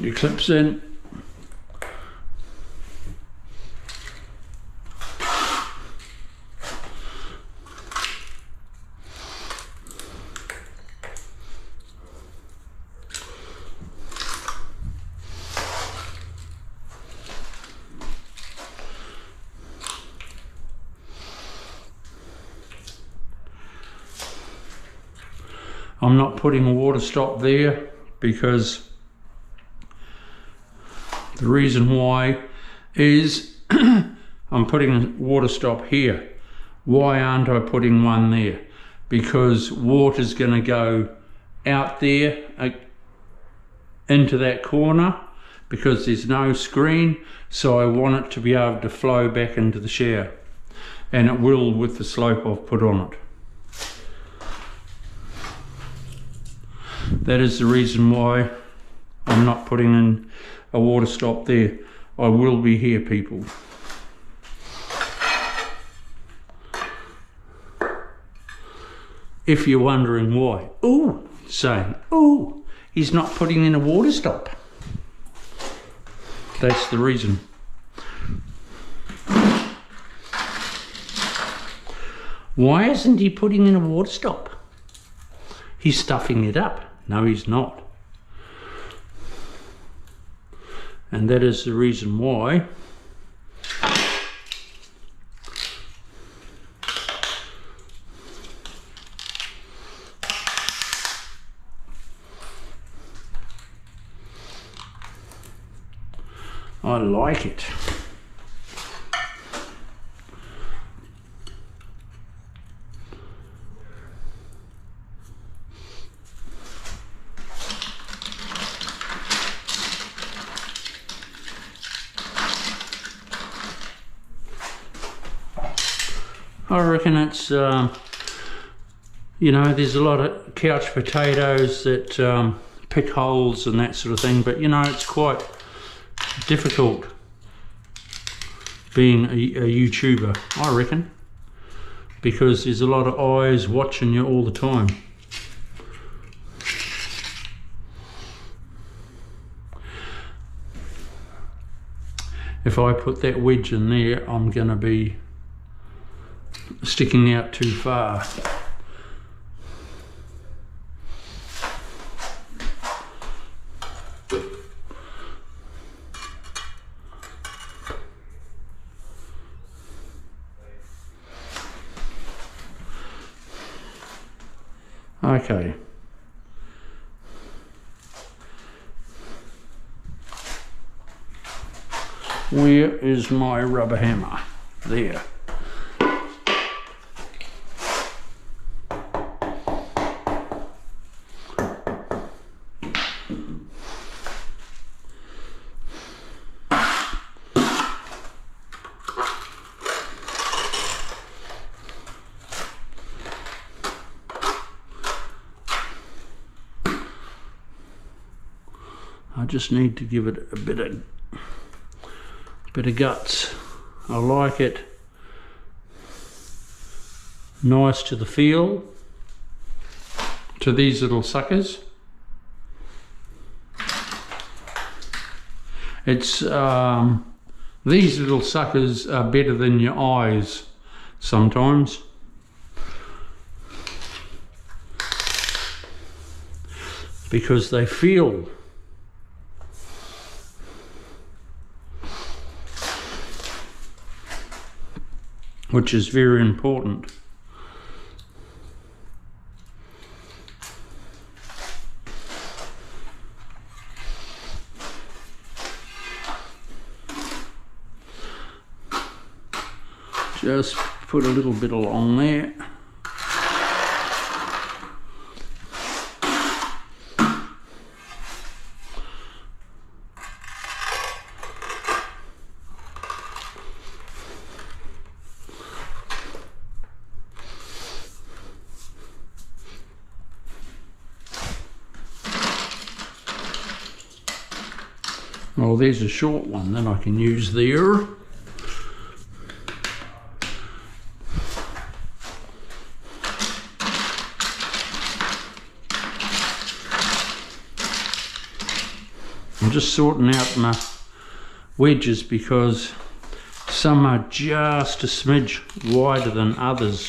your clips in. I'm not putting a water stop there because the reason why is I'm putting a water stop here. Why aren't I putting one there? Because water's going to go out there into that corner because there's no screen, so I want it to be able to flow back into the shower, and it will with the slope I've put on it. That is the reason why I'm not putting in a water stop there. I will be here, people. If you're wondering why. Ooh, saying, ooh, he's not putting in a water stop. That's the reason. Why isn't he putting in a water stop? He's stuffing it up. No, he's not. And that is the reason why I like it. I reckon it's, you know, there's a lot of couch potatoes that pick holes and that sort of thing, but you know, it's quite difficult being a YouTuber, I reckon, because there's a lot of eyes watching you all the time. If I put that wedge in there, I'm going to be sticking out too far. Okay. Where is my rubber hammer? There. I just need to give it a bit of guts. I like it nice to the feel, to these little suckers. It's these little suckers are better than your eyes sometimes. Because they feel. Which is very important. Just put a little bit along there. Well, there's a short one that I can use there. I'm just sorting out my wedges because some are just a smidge wider than others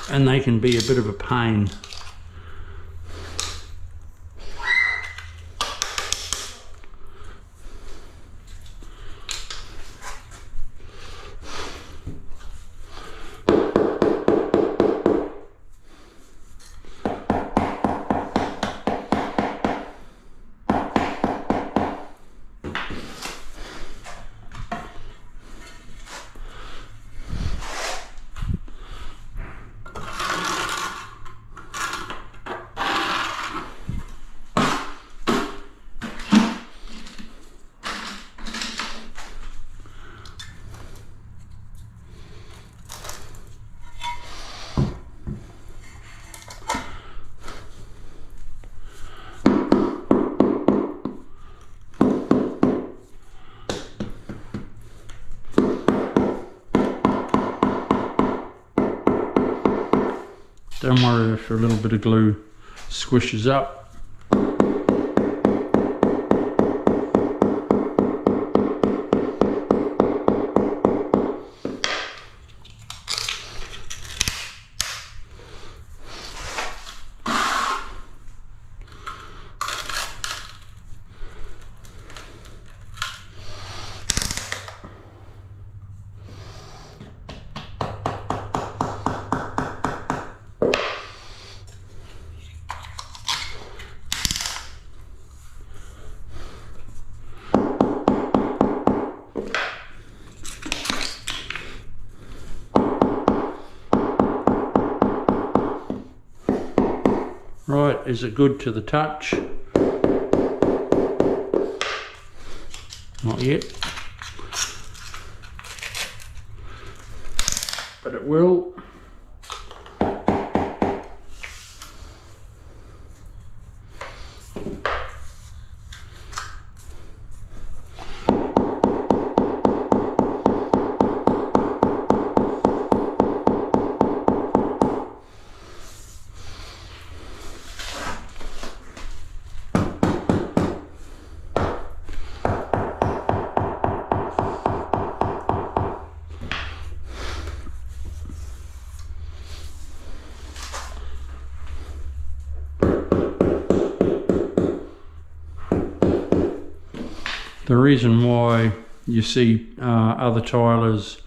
and they can be a bit of a pain. Don't worry if a little bit of glue squishes up. Right, is it good to the touch? Not yet. But it will. The reason why you see other tilers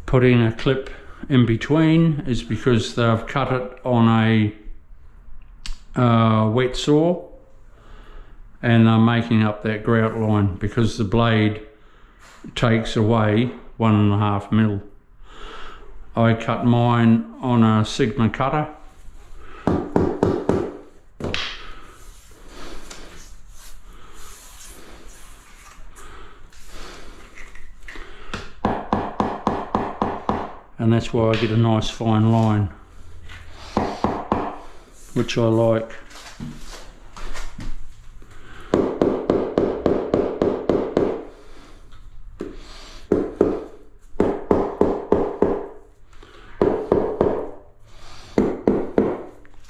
putting a clip in between is because they've cut it on a wet saw and they're making up that grout line because the blade takes away 1.5 mil. I cut mine on a Sigma cutter. And that's why I get a nice fine line, which I like.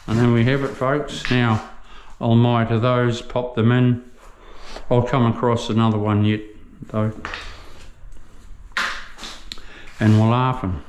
And then we have it, folks. Now I'll miter those, pop them in. I'll come across another one yet though, and we're laughing.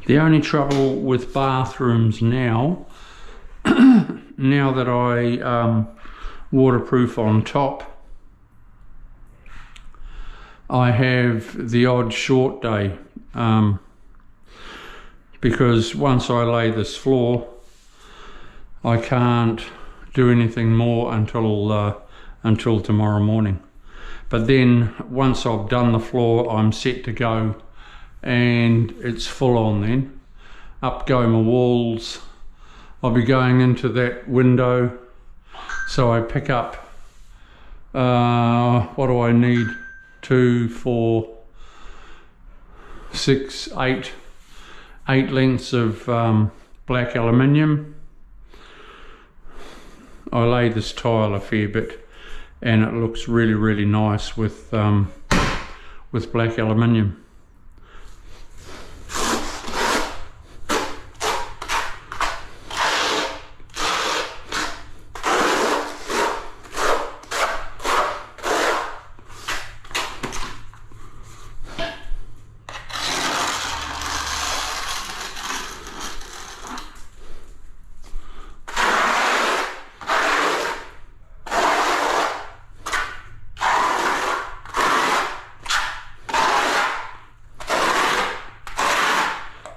The only trouble with bathrooms now, now that I waterproof on top, I have the odd short day because once I lay this floor, I can't do anything more until until tomorrow morning. But then once I've done the floor, I'm set to go, and it's full on then. Up go my walls. I'll be going into that window, so I pick up, what do I need? 2, 4, 6, 8 lengths of black aluminium. I lay this tile a fair bit, and it looks really, really nice with black aluminium.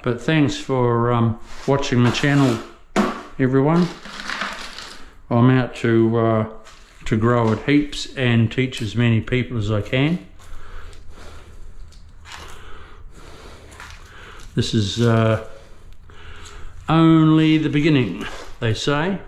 But thanks for watching my channel, everyone. I'm out to grow it heaps and teach as many people as I can. This is only the beginning, they say.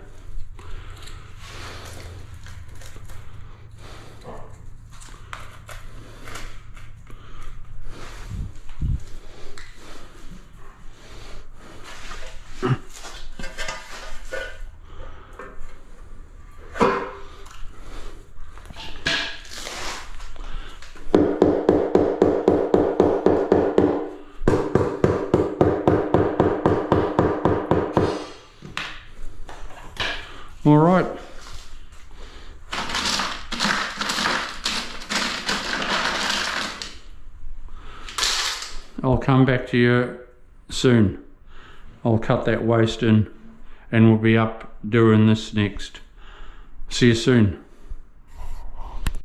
All right. I'll come back to you soon. I'll cut that waste in and we'll be up doing this next. See you soon.